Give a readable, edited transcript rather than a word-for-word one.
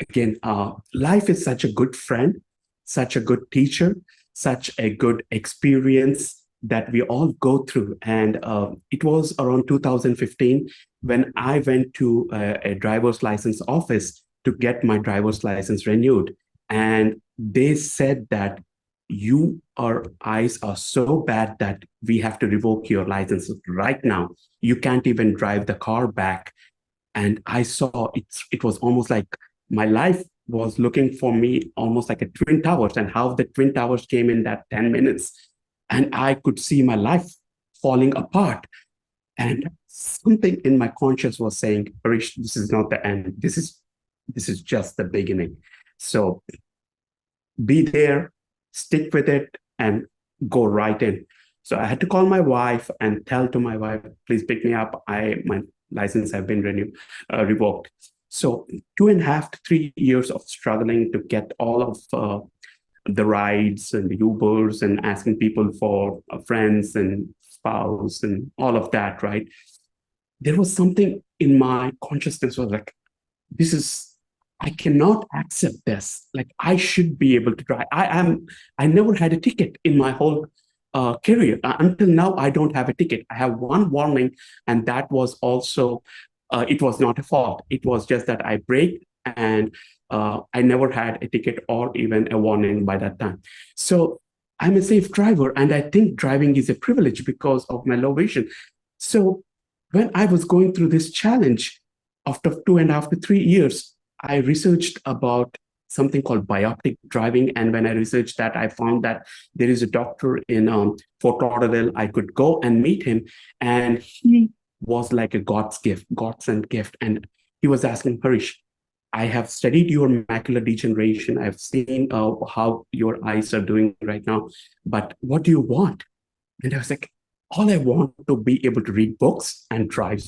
again, life is such a good friend, such a good teacher, such a good experience that we all go through. And it was around 2015 when I went to a driver's license office to get my driver's license renewed. And they said that your eyes are so bad that we have to revoke your license right now. You can't even drive the car back. And I saw it was almost like my life was looking for me almost like a twin towers, and how the twin towers came in that 10 minutes, and I could see my life falling apart. And something in my conscience was saying, Harish, this is not the end, this is just the beginning. So be there, stick with it, and go right in. So I had to call my wife and tell to my wife, please pick me up. My license have been revoked. So 2.5 to 3 years of struggling to get all of the rides and the Ubers and asking people for friends and spouse and all of that, right? There was something in my consciousness was like, this is, I cannot accept this. Like, I should be able to drive. I never had a ticket in my whole career. Until now, I don't have a ticket. I have one warning, and that was also, it was not a fault. It was just that I braked, and I never had a ticket or even a warning by that time. So I'm a safe driver, and I think driving is a privilege because of my low vision. So when I was going through this challenge, after 2.5 to 3 years, I researched about something called bioptic driving. And when I researched that, I found that there is a doctor in Fort Lauderdale. I could go and meet him. And he was like a God's gift, God sent gift. And he was asking, Harish, I have studied your macular degeneration. I've seen how your eyes are doing right now. But what do you want? And I was like, all I want to be able to read books and drive.